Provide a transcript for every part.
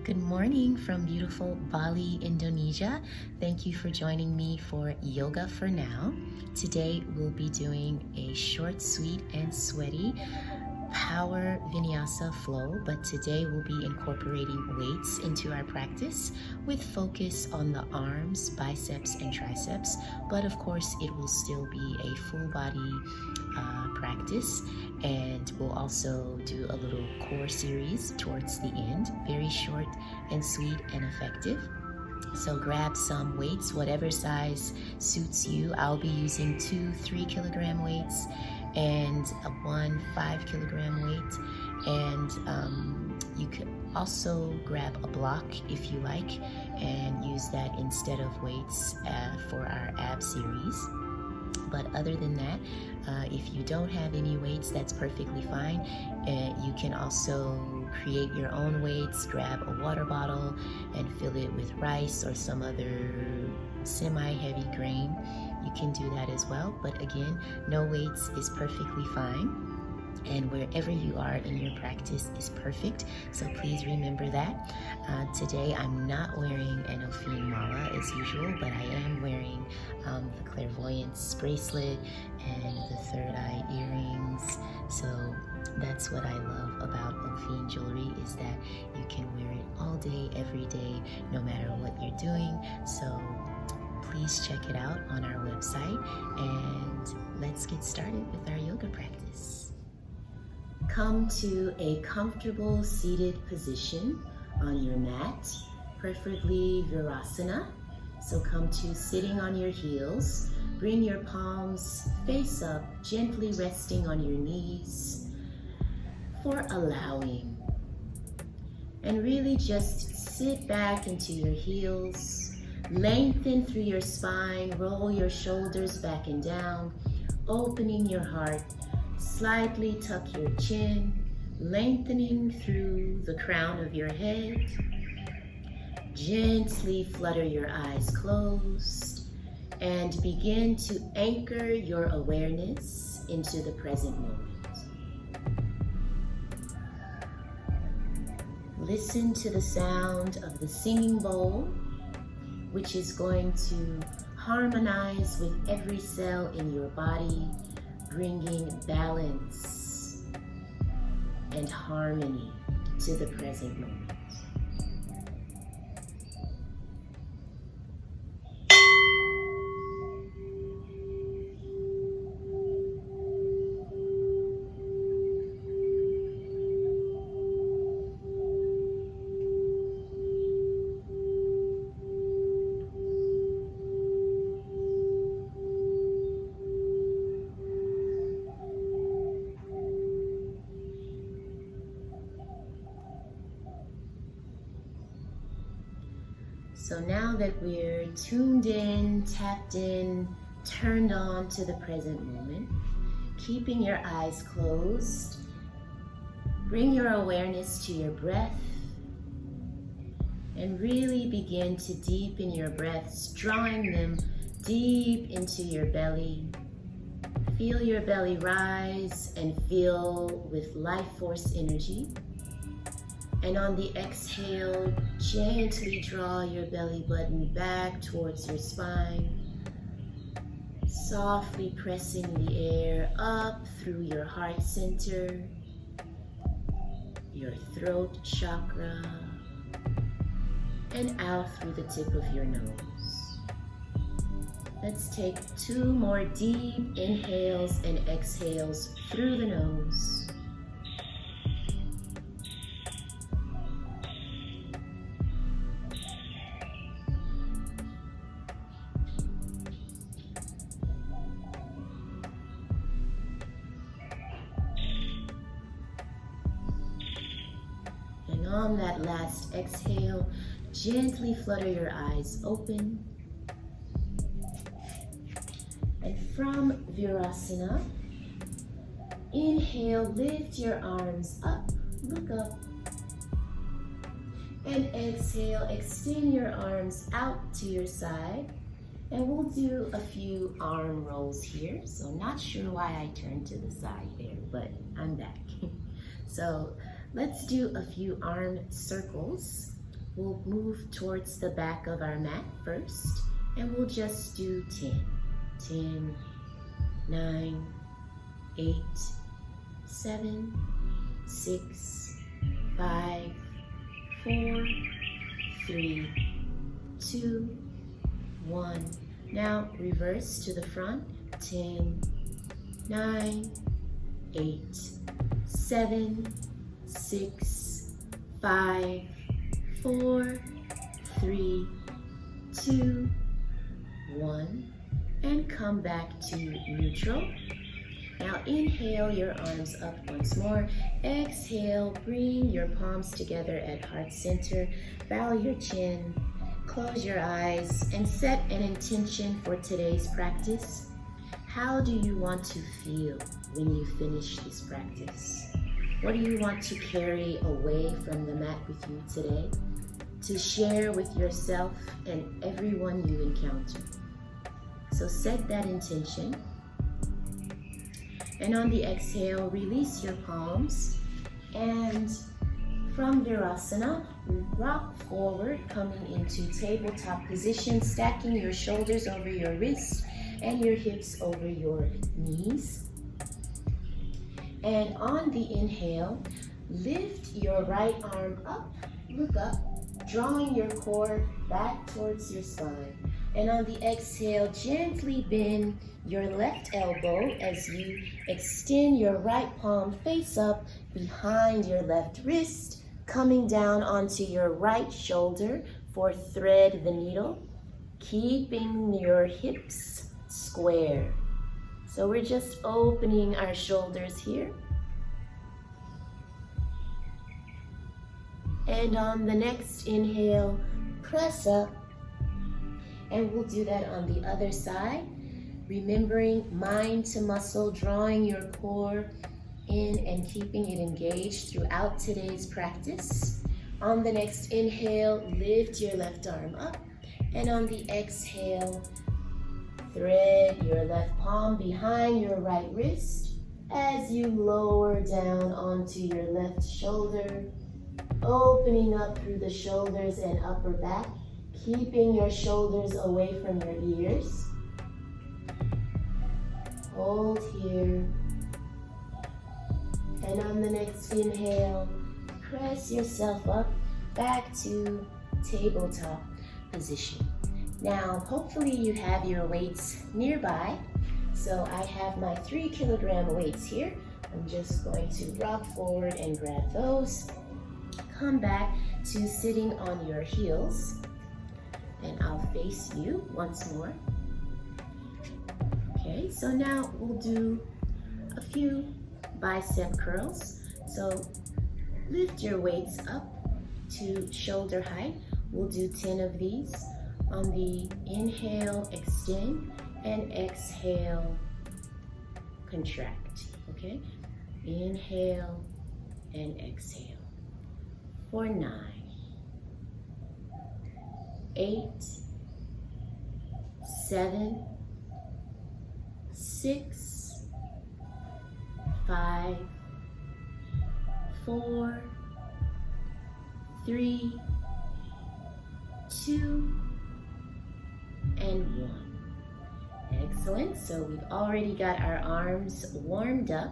Good morning from beautiful Bali, Indonesia. Thank you for joining me for Yoga for Now. Today we'll be doing a short, sweet, and sweaty power vinyasa flow, but today we'll be incorporating weights into our practice with focus on the arms, biceps, and triceps, but of course it will still be a full body practice, and we'll also do a little core series towards the end, very short and sweet and effective. So grab some weights, whatever size suits you. I'll be using 2 3-kilogram weights and one 5-kilogram weight, and you could also grab a block if you like and use that instead of weights for our ab series. But other than that, if you don't have any weights, that's perfectly fine. You can also create your own weights, grab a water bottle and fill it with rice or some other semi-heavy grain. You can do that as well, but again, no weights is perfectly fine. And wherever you are in your practice is perfect, so please remember that. Today I'm not wearing an Ophine mala as usual, but I am wearing the clairvoyance bracelet and the third eye earrings. So that's what I love about Ophine jewelry, is that you can wear it all day, every day, no matter what you're doing. So please check it out on our website, and let's get started with our yoga practice. Come to a comfortable seated position on your mat, preferably Virasana. So come to sitting on your heels. Bring your palms face up, gently resting on your knees for allowing. And really just sit back into your heels, lengthen through your spine, roll your shoulders back and down, opening your heart. Slightly tuck your chin, lengthening through the crown of your head. Gently flutter your eyes closed and begin to anchor your awareness into the present moment. Listen to the sound of the singing bowl, which is going to harmonize with every cell in your body, bringing balance and harmony to the present moment. So now that we're tuned in, tapped in, turned on to the present moment, keeping your eyes closed, bring your awareness to your breath and really begin to deepen your breaths, drawing them deep into your belly. Feel your belly rise and fill with life force energy. And on the exhale, gently draw your belly button back towards your spine, softly pressing the air up through your heart center, your throat chakra, and out through the tip of your nose. Let's take 2 more deep inhales and exhales through the nose. On that last exhale, gently flutter your eyes open. And from Virasana, inhale, lift your arms up, look up. And exhale, extend your arms out to your side. And we'll do a few arm rolls here. So not sure why I turned to the side there, but I'm back. So let's do a few arm circles We'll move towards the back of our mat first, and we'll just do 10. 10, 9, 8, 7, 6, 5, 4, 3, 2, 1. Now reverse to the front. 10, 9, 8, 7, 6, 5, 4, 3, 2, 1, and come back to neutral. Now inhale your arms up once more. Exhale, bring your palms together at heart center. Bow your chin, close your eyes, and set an intention for today's practice. How do you want to feel when you finish this practice? What do you want to carry away from the mat with you today, to share with yourself and everyone you encounter? So set that intention. And on the exhale, release your palms. And from Virasana, rock forward, coming into tabletop position, stacking your shoulders over your wrists and your hips over your knees. And on the inhale, lift your right arm up, look up, drawing your core back towards your spine. And on the exhale, gently bend your left elbow as you extend your right palm face up behind your left wrist, coming down onto your right shoulder for thread the needle, keeping your hips square. So we're just opening our shoulders here. And on the next inhale, press up. And we'll do that on the other side. Remembering mind to muscle, drawing your core in and keeping it engaged throughout today's practice. On the next inhale, lift your left arm up. And on the exhale, thread your left palm behind your right wrist as you lower down onto your left shoulder, opening up through the shoulders and upper back, keeping your shoulders away from your ears. Hold here. And on the next inhale, press yourself up back to tabletop position. Now, hopefully you have your weights nearby. So I have my 3 kilogram weights here. I'm just going to rock forward and grab those. Come back to sitting on your heels. And I'll face you once more. Okay, so now we'll do a few bicep curls. So lift your weights up to shoulder height. We'll do 10 of these. On the inhale, extend, and exhale, contract. Okay, inhale and exhale. For 9, 8, 7, 6, 5, 4, 3, 2, and 1. Excellent. So we've already got our arms warmed up,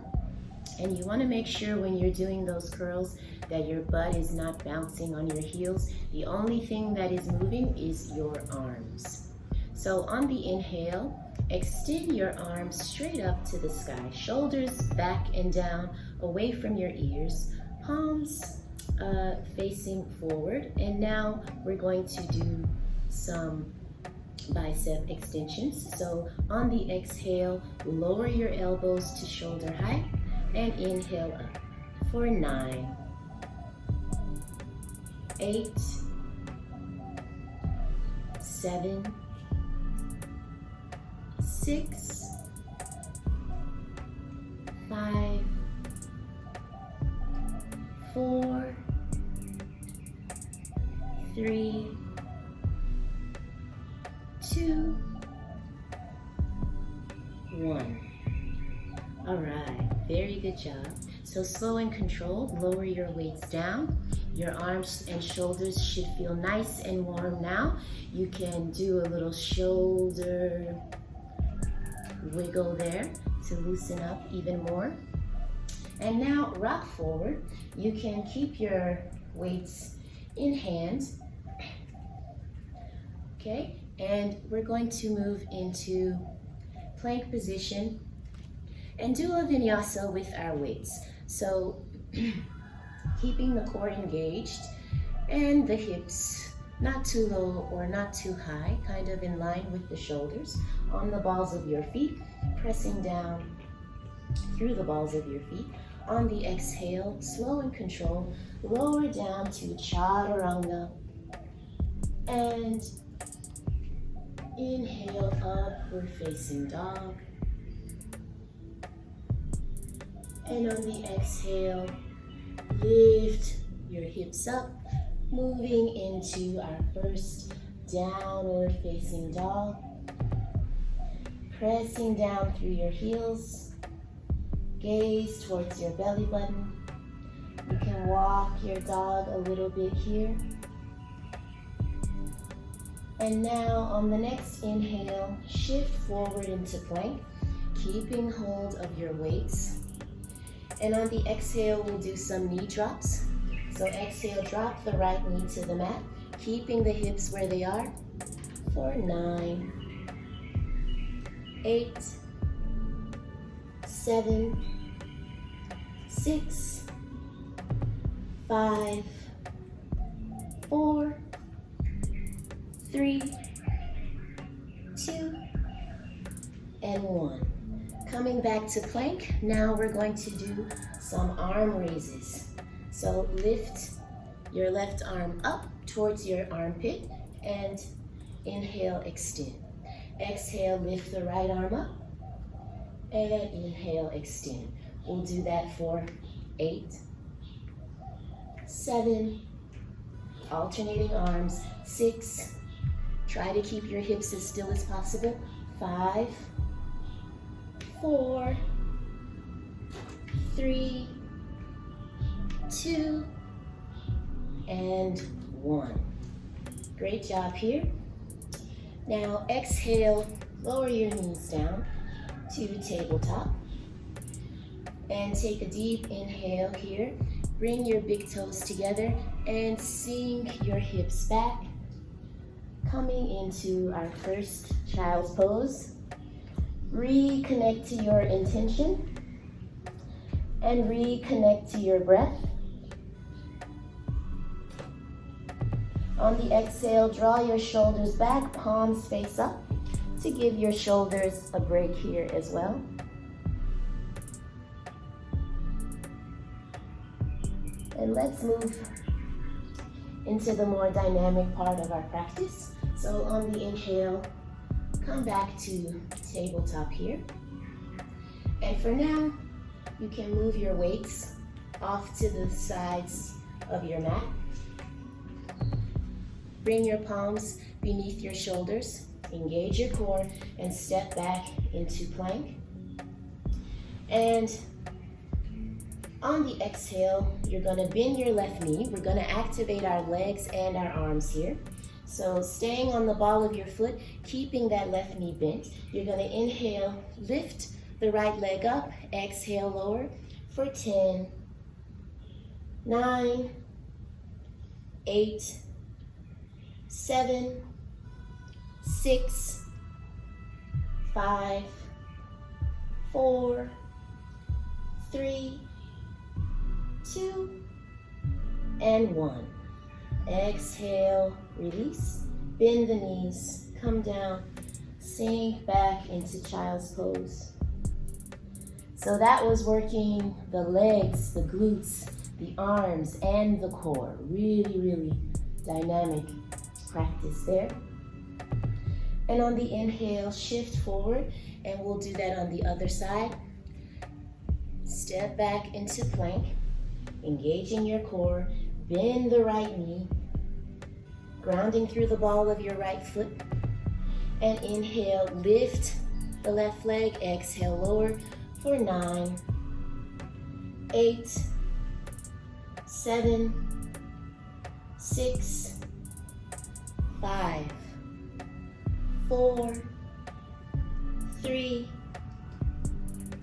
and you want to make sure when you're doing those curls that your butt is not bouncing on your heels. The only thing that is moving is your arms. So on the inhale, extend your arms straight up to the sky, shoulders back and down, away from your ears, palms facing forward. And now we're going to do some bicep extensions. So on the exhale, lower your elbows to shoulder height and inhale up for 9, 8, 7, 6, 5, 4, 3, 2, 1. All right, very good job. So slow and controlled, lower your weights down. Your arms and shoulders should feel nice and warm now. You can do a little shoulder wiggle there to loosen up even more. And now rock forward. You can keep your weights in hand. Okay, and we're going to move into plank position and do a vinyasa with our weights. So keeping the core engaged and the hips not too low or not too high, kind of in line with the shoulders, on the balls of your feet, pressing down through the balls of your feet. On the exhale, slow and controlled, lower down to chaturanga, and inhale, upward facing dog. And on the exhale, lift your hips up, moving into our first downward facing dog. Pressing down through your heels, gaze towards your belly button. You can walk your dog a little bit here. And now on the next inhale, shift forward into plank, keeping hold of your weights. And on the exhale, we'll do some knee drops. So exhale, drop the right knee to the mat, keeping the hips where they are for 9, 8, 7, 6, 5, 4, 3, 2, and 1. Coming back to plank, now we're going to do some arm raises. So lift your left arm up towards your armpit and inhale, extend. Exhale, lift the right arm up and inhale, extend. We'll do that for 8, 7, alternating arms, 6, try to keep your hips as still as possible, 5, 4, 3, 2, and 1. Great job here. Now exhale, lower your knees down to tabletop. And take a deep inhale here. Bring your big toes together and sink your hips back. Coming into our first child's pose. Reconnect to your intention and reconnect to your breath. On the exhale, draw your shoulders back, palms face up to give your shoulders a break here as well. And let's move into the more dynamic part of our practice. So on the inhale, come back to tabletop here. And for now, you can move your weights off to the sides of your mat. Bring your palms beneath your shoulders, engage your core, and step back into plank. And on the exhale, you're gonna bend your left knee. We're gonna activate our legs and our arms here. So staying on the ball of your foot, keeping that left knee bent. You're gonna inhale, lift the right leg up, exhale, lower for 10, 9, 8, 7, 6, 5, 4, 3, 2, and 1. Exhale, release, bend the knees, come down, sink back into child's pose. So that was working the legs, the glutes, the arms, and the core. Really, really dynamic practice there. And on the inhale, shift forward, and we'll do that on the other side. Step back into plank, engaging your core, bend the right knee, grounding through the ball of your right foot, and inhale, lift the left leg, exhale, lower for 9, 8, 7, 6, 5, 4, 3,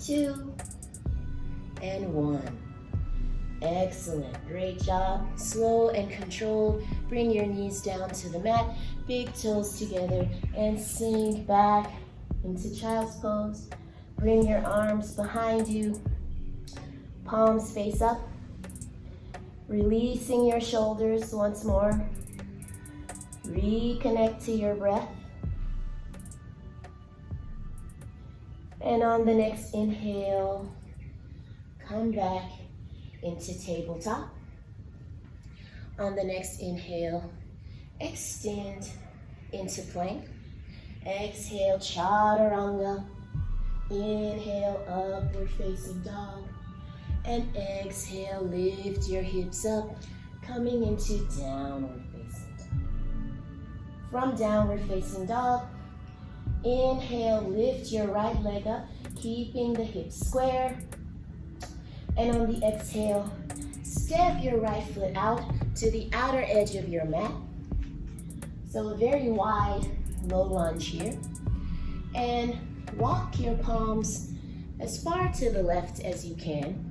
2, and 1. Excellent, great job. Slow and controlled. Bring your knees down to the mat, big toes together, and sink back into child's pose. Bring your arms behind you, palms face up. Releasing your shoulders once more. Reconnect to your breath. And on the next inhale, come back into tabletop. On the next inhale, extend into plank. Exhale, chaturanga. Inhale, upward facing dog. And exhale, lift your hips up, coming into downward facing dog. From downward facing dog, inhale, lift your right leg up, keeping the hips square. And on the exhale, step your right foot out to the outer edge of your mat. So a very wide low lunge here. And walk your palms as far to the left as you can,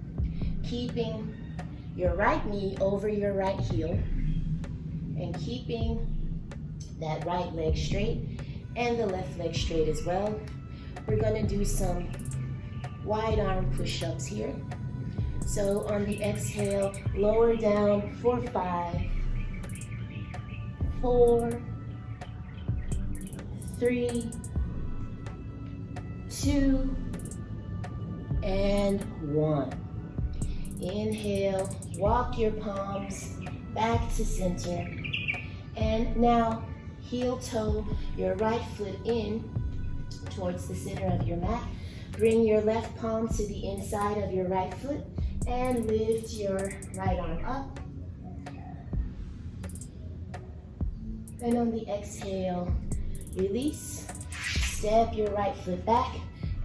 keeping your right knee over your right heel and keeping that right leg straight and the left leg straight as well. We're going to do some wide arm push-ups here. So on the exhale, lower down for 5, 4, 3, 2, and 1. Inhale, walk your palms back to center. And now heel toe your right foot in towards the center of your mat. Bring your left palm to the inside of your right foot and lift your right arm up. And on the exhale, release. Step your right foot back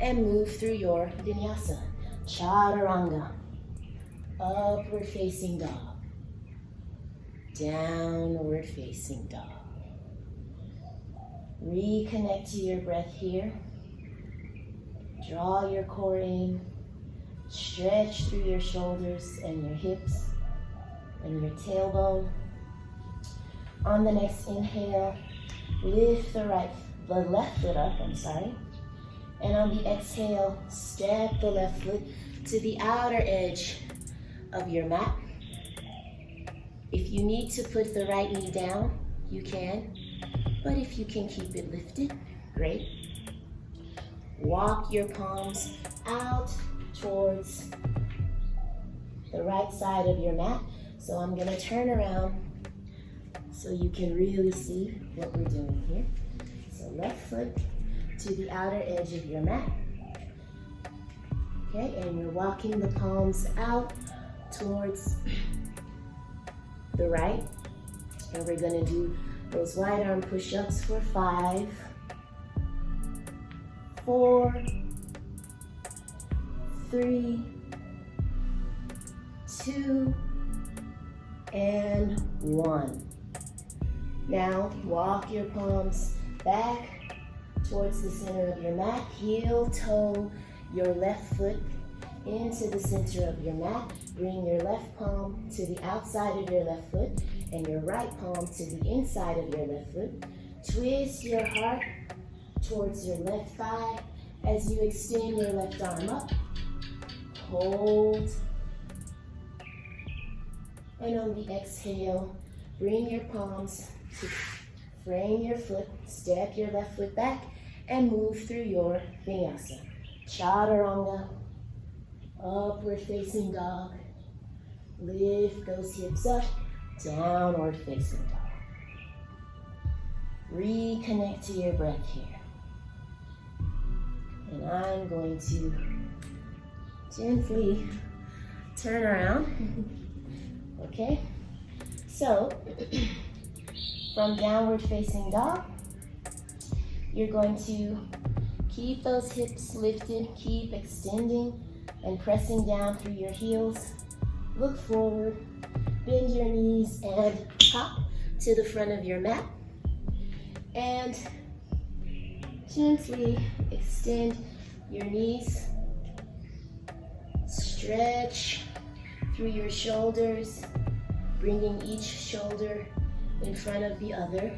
and move through your vinyasa. Chaturanga. Upward facing dog. Downward facing dog. Reconnect to your breath here. Draw your core in. Stretch through your shoulders and your hips and your tailbone. On the next inhale, lift the left foot up, And on the exhale, step the left foot to the outer edge of your mat. If you need to put the right knee down, you can. But if you can keep it lifted, great. Walk your palms out towards the right side of your mat. So I'm going to turn around so you can really see what we're doing here. So left foot to the outer edge of your mat. Okay, and you're walking the palms out towards the right. And we're going to do those wide arm push-ups for 5, 4, 3, 2, and 1. Now walk your palms back towards the center of your mat. Heel toe your left foot into the center of your mat. Bring your left palm to the outside of your left foot and your right palm to the inside of your left foot. Twist your heart towards your left thigh as you extend your left arm up. Hold. And on the exhale, bring your palms to frame your foot, step your left foot back, and move through your vinyasa. Chaturanga, upward facing dog. Lift those hips up, downward facing dog. Reconnect to your breath here. And I'm going to gently turn around. Okay? So, from downward facing dog, you're going to keep those hips lifted, keep extending and pressing down through your heels. Look forward, bend your knees and hop. to the front of your mat and gently extend your knees. Stretch through your shoulders, bringing each shoulder in front of the other.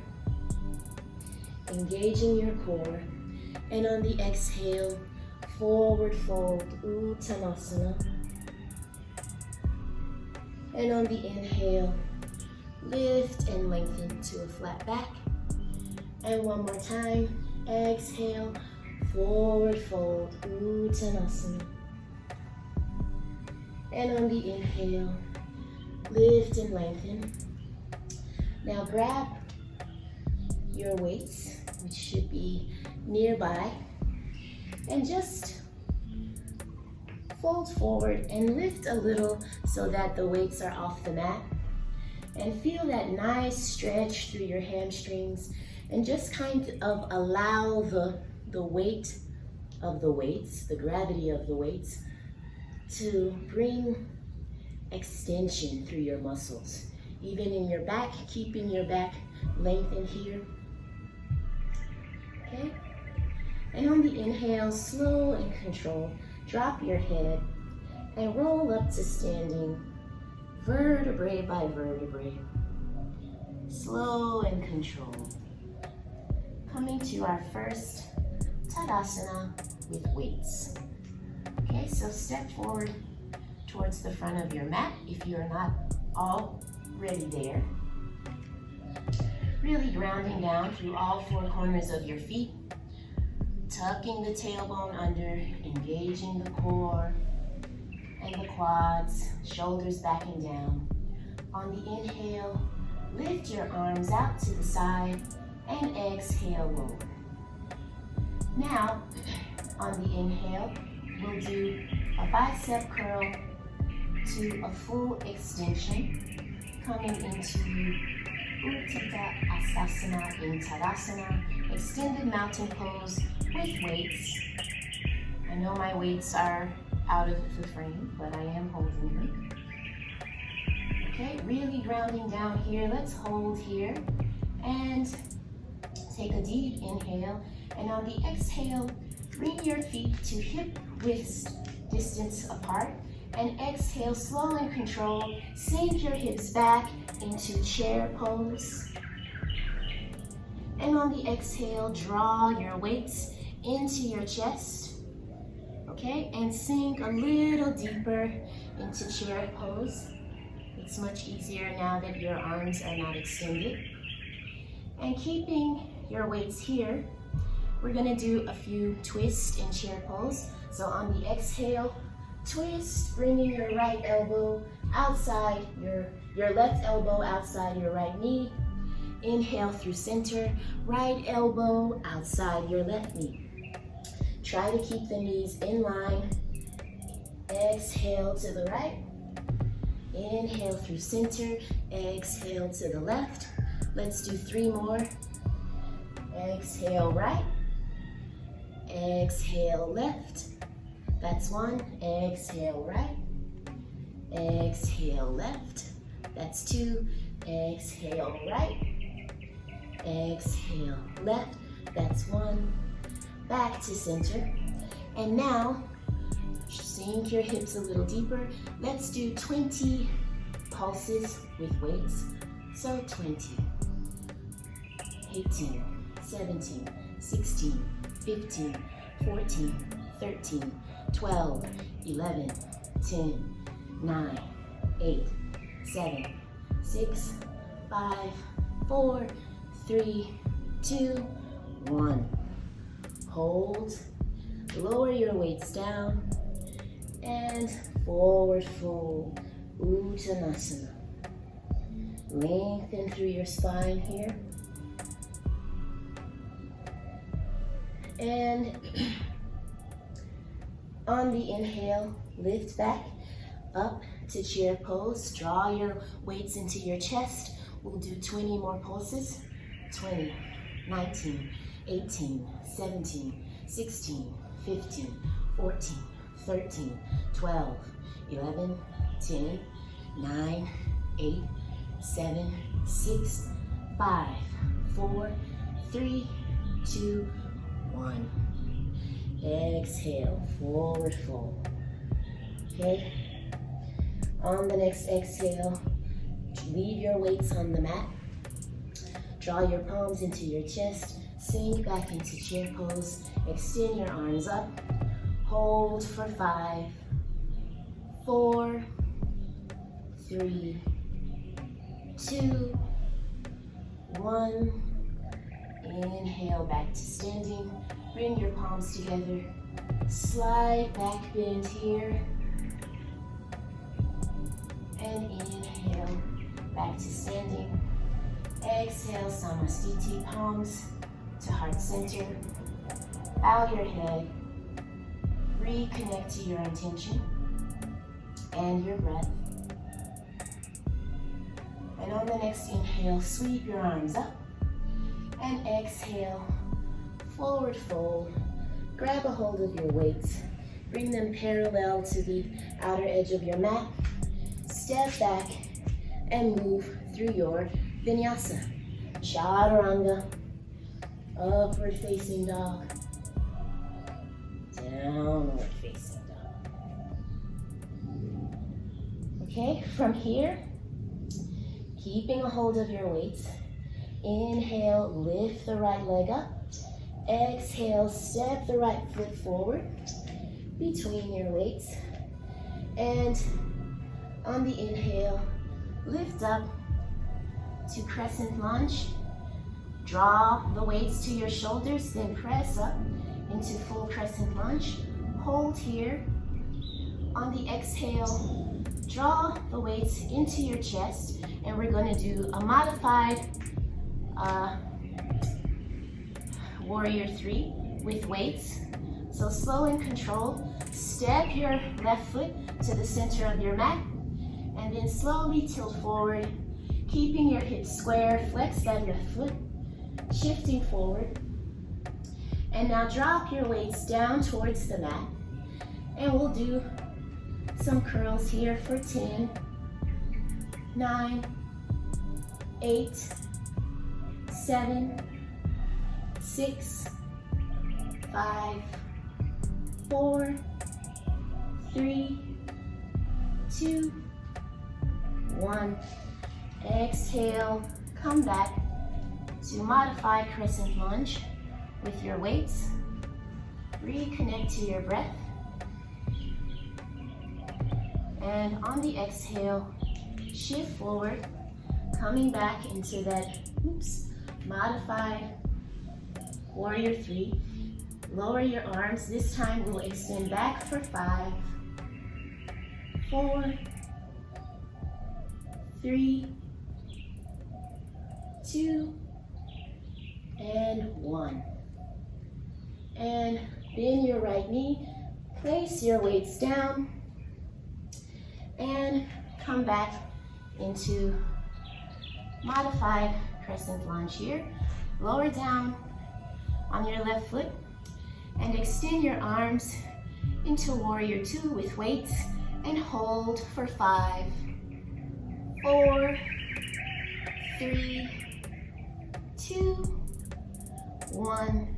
Engaging your core. And on the exhale, forward fold, Uttanasana. And on the inhale, lift and lengthen to a flat back. And one more time, exhale, forward fold, Uttanasana. And on the inhale, lift and lengthen. Now grab your weights, which should be nearby, and just fold forward and lift a little so that the weights are off the mat. And feel that nice stretch through your hamstrings, and just kind of allow the weight of the weights, the gravity of the weights, to bring extension through your muscles. Even in your back, keeping your back lengthened here. Okay? And on the inhale, slow and controlled, drop your head and roll up to standing, vertebrae by vertebrae. Slow and controlled. Coming to our first Tadasana with weights. Okay, so step forward towards the front of your mat if you're not already there. Really grounding down through all four corners of your feet. Tucking the tailbone under, engaging the core and the quads, shoulders back and down. On the inhale, lift your arms out to the side and exhale, lower. Now, on the inhale, we'll do a bicep curl to a full extension, coming into Utthita Asasana in Tadasana, extended mountain pose with weights. I know my weights are out of the frame, but I am holding them. Okay, really grounding down here. Let's hold here and take a deep inhale. And on the exhale, bring your feet to hip width distance apart. And exhale, slow and controlled. Sink your hips back into chair pose. And on the exhale, draw your weights into your chest. Okay, and sink a little deeper into chair pose. It's much easier now that your arms are not extended. And keeping your weights here, we're gonna do a few twists in chair pose. So on the exhale, twist, bringing your right elbow outside, your left elbow outside your right knee. Inhale through center, right elbow outside your left knee. Try to keep the knees in line. Exhale to the right. Inhale through center, exhale to the left. Let's do 3 more. Exhale right, exhale left. That's 1, exhale right, exhale left. That's 2, exhale right, exhale left. That's 1, back to center. And now, sink your hips a little deeper. Let's do 20 pulses with weights. So 20, 18, 17, 16, 15, 14, 13, 12, 11, 10, 9, 8, 7, 6, 5, 4, 3, 2, 1. Hold, lower your weights down, and forward fold, Uttanasana. Lengthen through your spine here. And on the inhale, lift back up to chair pose. Draw your weights into your chest. We'll do 20 more pulses. 20, 19, 18, 17, 16, 15, 14, 13, 12, 11, 10, 9, 8, 7, 6, 5, 4, 3, 2, 1. Exhale, forward fold. Okay? On the next exhale, leave your weights on the mat. Draw your palms into your chest. Sink back into chair pose. Extend your arms up. Hold for 5, 4, 3, 2, 1. Inhale back to standing. Bring your palms together. Slight back bend here. And inhale back to standing. Exhale, Samasthiti, palms to heart center. Bow your head. Reconnect to your intention and your breath. And on the next inhale, sweep your arms up. And exhale, forward fold. Grab a hold of your weights. Bring them parallel to the outer edge of your mat. Step back and move through your vinyasa. Chaturanga, upward facing dog, downward facing dog. Okay, from here, keeping a hold of your weights, inhale, lift the right leg up. Exhale, step the right foot forward between your weights. And on the inhale, lift up to crescent lunge. Draw the weights to your shoulders, then press up into full crescent lunge. Hold here. On the exhale, draw the weights into your chest, and we're going to do a modified Warrior 3 with weights. So slow and controlled. Step your left foot to the center of your mat, and then slowly tilt forward, keeping your hips square. Flex that left foot, shifting forward. And now drop your weights down towards the mat, and we'll do some curls here for 10, 9, 8, 7, 6, 5, 4, 3, 2, 1. Exhale, come back to modified crescent lunge with your weights. Reconnect to your breath. And on the exhale, shift forward, coming back into that, modified Warrior 3. Lower your arms. This time we'll extend back for 5, 4, 3, 2, and 1. And bend your right knee, place your weights down, and come back into modified crescent lunge here. Lower down on your left foot and extend your arms into Warrior 2 with weights, and hold for 5, 4, 3, 2, 1.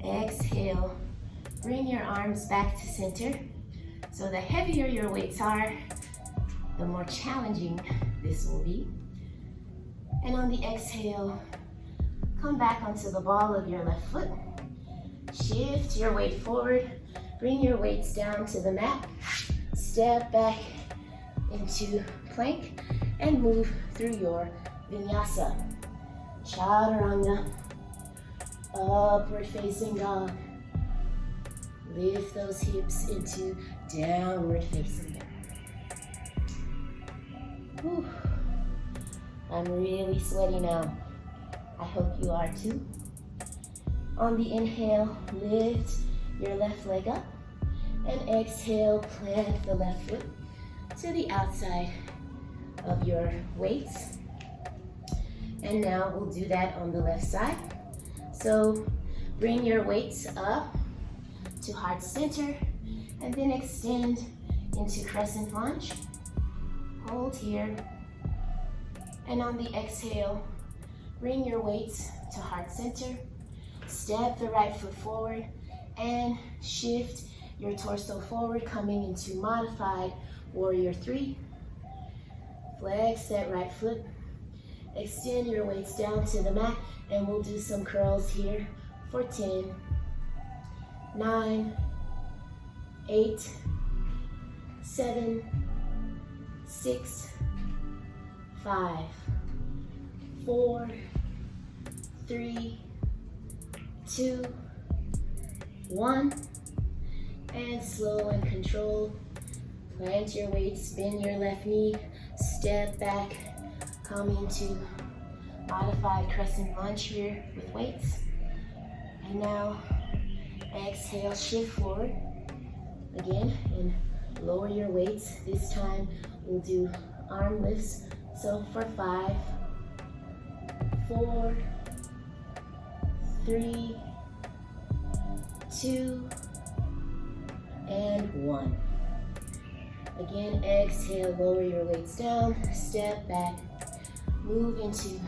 Exhale. Bring your arms back to center. So the heavier your weights are, the more challenging this will be. And on the exhale, come back onto the ball of your left foot. Shift your weight forward. Bring your weights down to the mat. Step back into plank and move through your vinyasa. Chaturanga, upward facing dog. Lift those hips into downward facing dog. Whew. I'm really sweaty now. I hope you are too. On the inhale, lift your left leg up, and exhale, plant the left foot to the outside of your weights. And now we'll do that on the left side. So bring your weights up to heart center, and then extend into crescent lunge. Hold here. And on the exhale, Bring your weights to heart center. Step the right foot forward and shift your torso forward, coming into modified warrior 3. Flex that right foot. Extend your weights down to the mat, and we'll do some curls here for 10, 9, 8, 7, 6, 5, 4, 3, 2, 1, and slow and controlled. Plant your weights, bend your left knee, step back, come into modified crescent lunge here with weights. And now exhale, shift forward again and lower your weights. This time we'll do arm lifts. So for 5, 4, 3, 2, and 1. Again, exhale, lower your weights down, step back, move into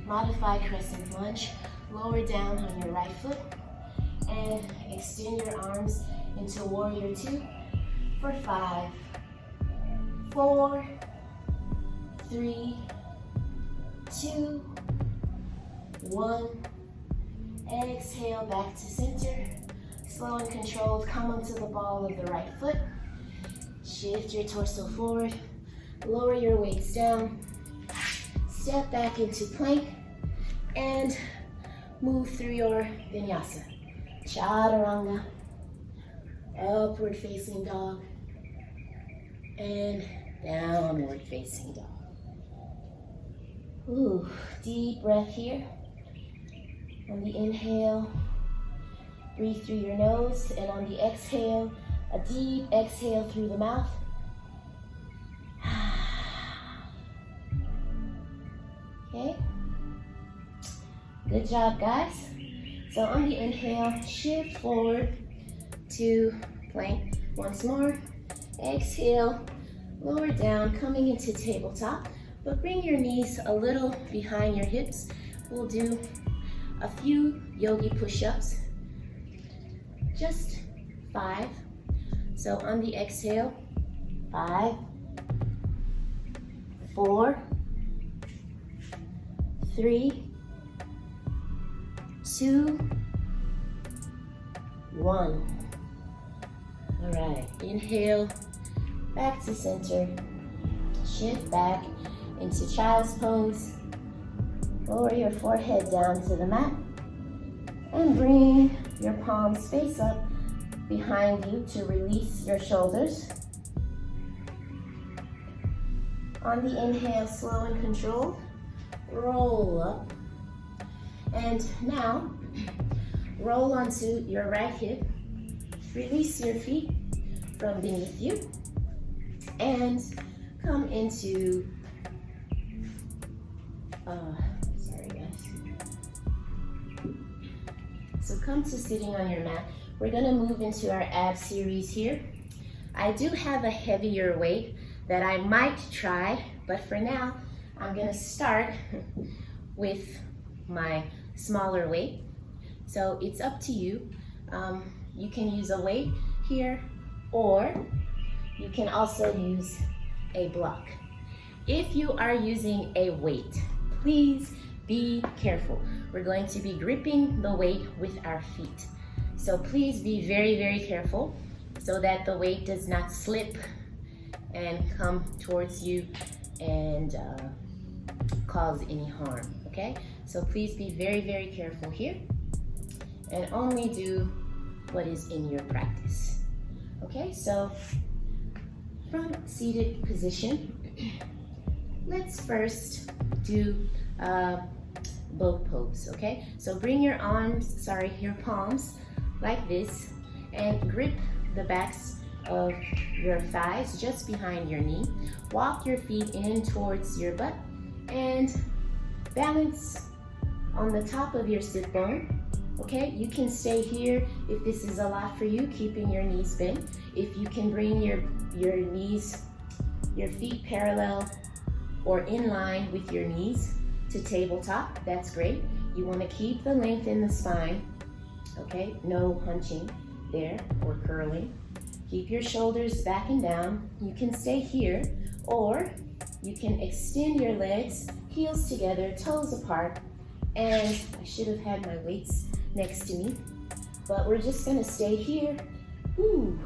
modified crescent lunge, lower down on your right foot, and extend your arms into warrior 2 for 5, 4, 3, 2, 1. Exhale, back to center. Slow and controlled, come onto the ball of the right foot. Shift your torso forward, lower your weights down, step back into plank, and move through your vinyasa. Chaturanga, upward facing dog, and downward facing dog. Ooh, deep breath here. On the inhale, breathe through your nose, and on the exhale, a deep exhale through the mouth. Okay. Good job, guys. So on the inhale, shift forward to plank once more. Exhale, lower down, coming into tabletop, but bring your knees a little behind your hips. We'll do a few yogi push-ups, just 5. So on the exhale, 5, 4, 3, 2, 1. All right, inhale, back to center, shift back into child's pose. Lower your forehead down to the mat and bring your palms face up behind you to release your shoulders. On the inhale, slow and controlled, roll up. And now, roll onto your right hip. Release your feet from beneath you and come into, sorry guys. So come to sitting on your mat. We're gonna move into our ab series here. I do have a heavier weight that I might try, but for now, I'm gonna start with my smaller weight. So it's up to you. You can use a weight here, or you can also use a block. If you are using a weight, please be careful. We're going to be gripping the weight with our feet. So please be very, very careful so that the weight does not slip and come towards you and cause any harm, okay? So please be very, very careful here and only do what is in your practice. Okay, so from seated position, let's first do boat pose, okay? So bring your palms like this and grip the backs of your thighs just behind your knee. Walk your feet in towards your butt and balance on the top of your sit bone. Okay, you can stay here if this is a lot for you, keeping your knees bent. If you can bring your knees, your feet parallel or in line with your knees to tabletop. That's great. You want to keep the length in the spine, okay? No hunching there or curling. Keep your shoulders back and down. You can stay here, or you can extend your legs, heels together, toes apart, and I should have had my weights next to me, but we're just gonna stay here, ooh,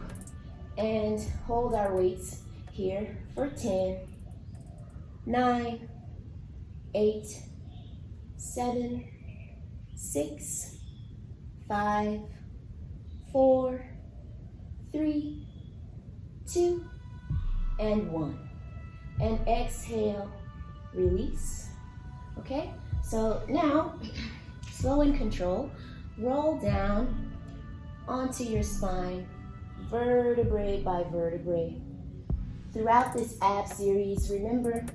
and hold our weights here for 10, 9, 8, 7, 6, 5, 4, 3, 2, and 1. And exhale, release. Okay? So now, slow and control, roll down onto your spine, vertebrae by vertebrae. Throughout this ab series, remember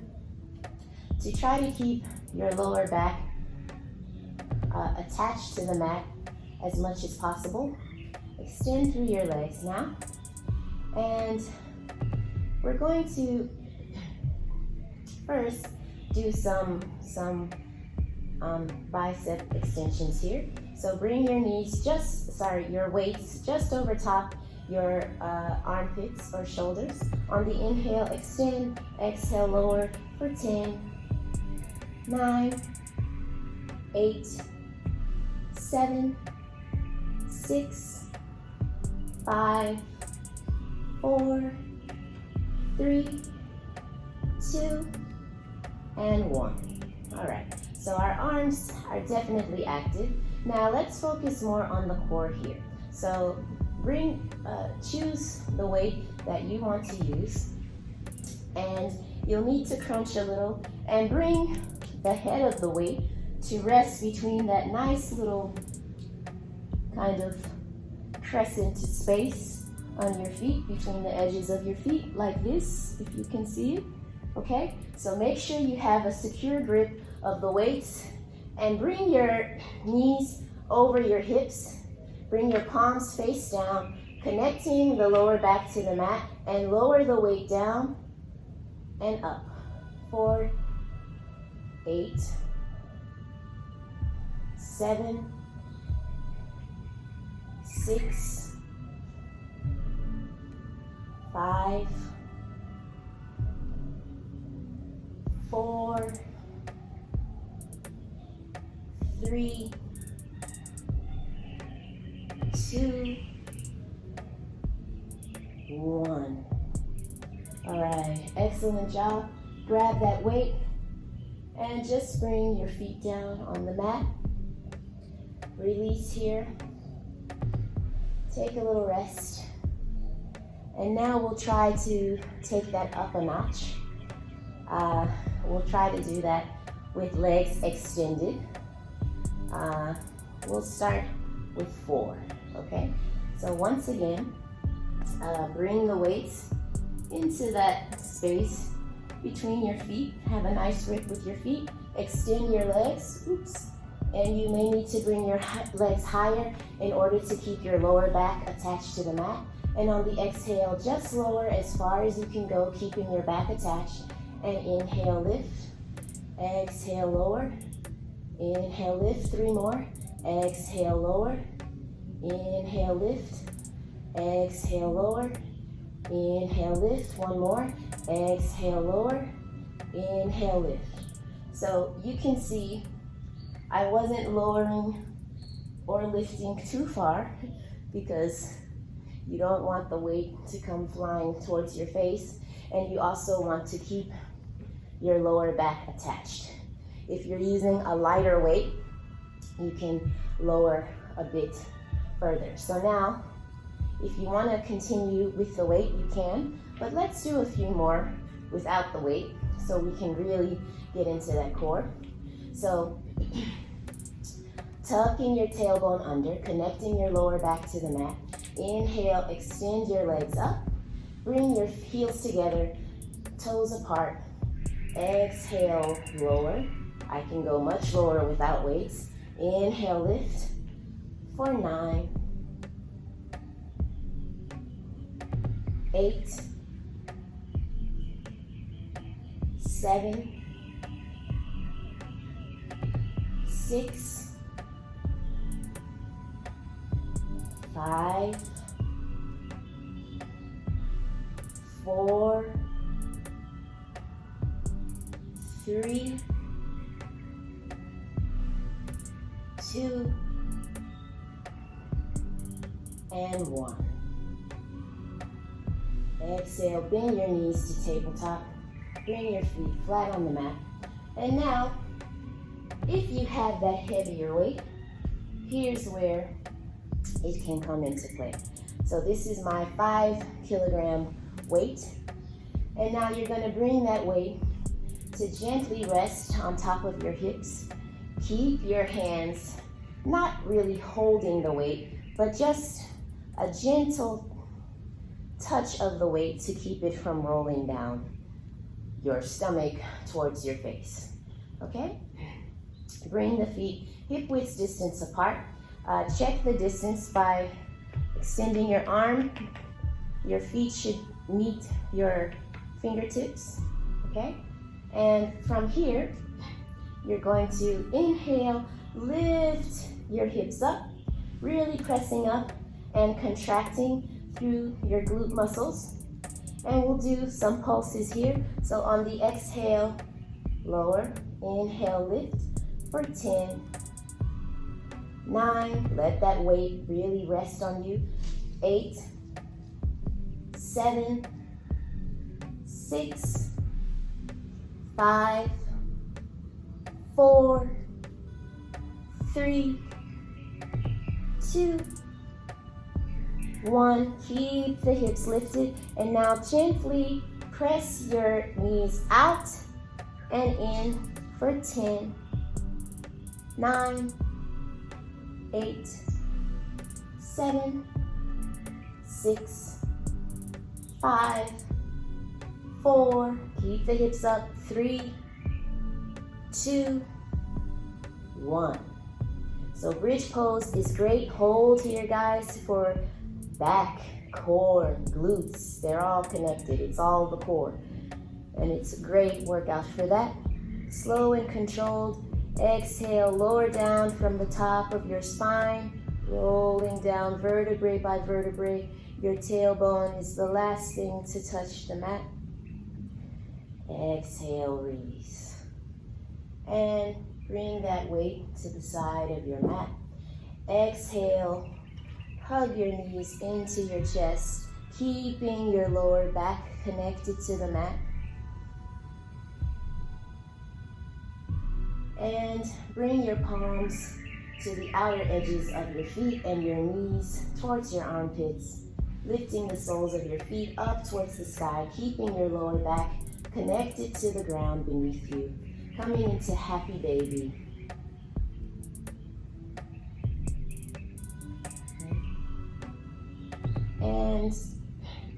to try to keep your lower back attached to the mat as much as possible. Extend through your legs now. And we're going to first do some bicep extensions here. So bring your knees your weights just over top your armpits or shoulders. On the inhale, extend, exhale, lower for 10, 9, 8, 7, 6, 5, 4, 3, 2, and 1. All right, so our arms are definitely active. Now let's focus more on the core here. So choose the weight that you want to use, and you'll need to crunch a little and bring the head of the weight to rest between that nice little kind of crescent space on your feet, between the edges of your feet, like this, if you can see it. Okay, so make sure you have a secure grip of the weights, and bring your knees over your hips. Bring your palms face down, connecting the lower back to the mat, and lower the weight down and up. 4, 8, 7, 6, 5, 4, 3, 2, 1. All right, excellent job. Grab that weight and just bring your feet down on the mat. Release here. Take a little rest. And now we'll try to take that up a notch. We'll try to do that with legs extended. We'll start with 4, okay? So once again, bring the weights into that space between your feet. Have a nice grip with your feet. Extend your legs, oops. And you may need to bring your legs higher in order to keep your lower back attached to the mat. And on the exhale, just lower as far as you can go, keeping your back attached. And inhale, lift. Exhale, lower. Inhale, lift. 3 more. Exhale, lower. Inhale, lift. Exhale, lower. Inhale, lift. 1 more. Exhale, lower. Inhale, lift. So you can see I wasn't lowering or lifting too far, because you don't want the weight to come flying towards your face, and you also want to keep your lower back attached. If you're using a lighter weight, you can lower a bit further. So now, if you want to continue with the weight, you can, but let's do a few more without the weight so we can really get into that core. So tucking your tailbone under, connecting your lower back to the mat. Inhale, extend your legs up. Bring your heels together, toes apart. Exhale, lower. I can go much lower without weights. Inhale, lift for 9, 8, 7, 6, 5, 4, 3, 2, and 1. Exhale, bend your knees to tabletop. Bring your feet flat on the mat. And now, if you have that heavier weight, here's where it can come into play. So this is my 5 kilogram weight. And now you're gonna bring that weight to gently rest on top of your hips. Keep your hands not really holding the weight, but just a gentle touch of the weight to keep it from rolling down your stomach towards your face, okay? Bring the feet hip width distance apart. Check the distance by extending your arm. Your feet should meet your fingertips, okay? And from here, you're going to inhale, lift your hips up, really pressing up and contracting through your glute muscles. And we'll do some pulses here. So on the exhale, lower, inhale, lift for 10, 9, let that weight really rest on you, 8, 7, 6, 5, 4, 3, 2, 1, keep the hips lifted, and now gently press your knees out and in for 10, 9, 8, 7, 6, 5, 4, keep the hips up, 3, 2, 1. So bridge pose is great. Hold here, guys, for back, core, glutes. They're all connected. It's all the core. And it's a great workout for that. Slow and controlled. Exhale, lower down from the top of your spine, rolling down vertebrae by vertebrae. Your tailbone is the last thing to touch the mat. Exhale, release. And bring that weight to the side of your mat. Exhale, hug your knees into your chest, keeping your lower back connected to the mat. And bring your palms to the outer edges of your feet and your knees towards your armpits, lifting the soles of your feet up towards the sky, keeping your lower back connected to the ground beneath you. Coming into happy baby. And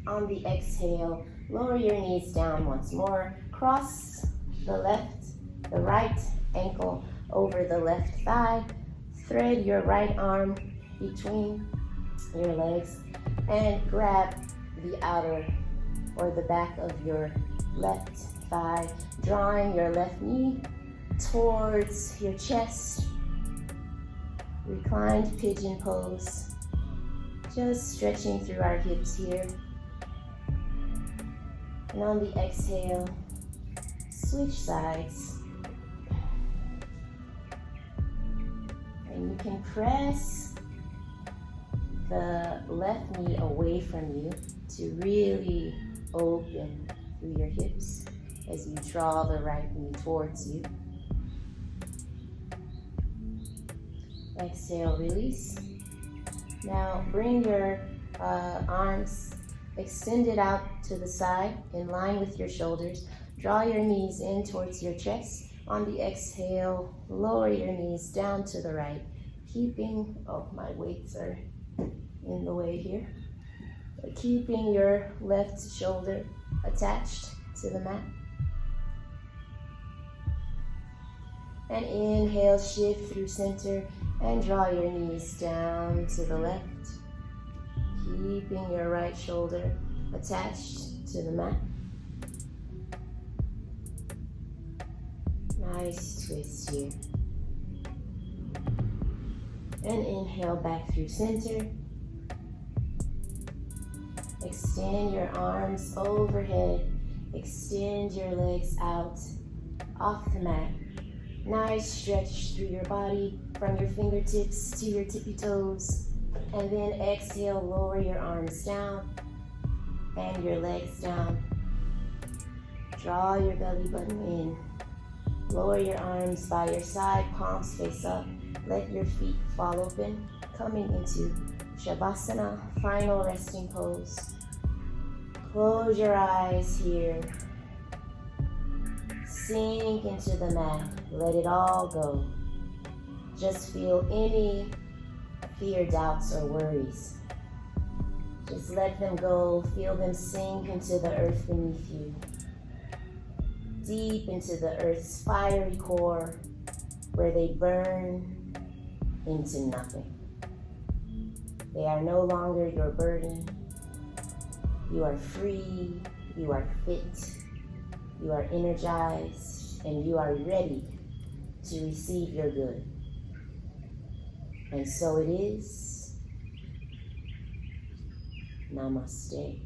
on the exhale, lower your knees down once more. Cross the right ankle over the left thigh. Thread your right arm between your legs and grab the outer or the back of your left thigh, drawing your left knee towards your chest. Reclined pigeon pose. Just stretching through our hips here. And on the exhale, switch sides. And you can press the left knee away from you to really open through your hips as you draw the right knee towards you. Exhale, release. Now bring your arms extended out to the side in line with your shoulders. Draw your knees in towards your chest. On the exhale, lower your knees down to the right, keeping, my weights are in the way here. Keeping your left shoulder attached to the mat. And inhale, shift through center and draw your knees down to the left, keeping your right shoulder attached to the mat. Nice twist here. And inhale back through center. Extend your arms overhead. Extend your legs out off the mat. Nice stretch through your body from your fingertips to your tippy toes. And then exhale, lower your arms down and your legs down. Draw your belly button in. Lower your arms by your side, palms face up. Let your feet fall open, coming into Shavasana, final resting pose. Close your eyes here. Sink into the mat. Let it all go. Just feel any fear, doubts, or worries. Just let them go. Feel them sink into the earth beneath you. Deep into the earth's fiery core, where they burn into nothing. They are no longer your burden. You are free, you are fit, you are energized, and you are ready to receive your good. And so it is. Namaste.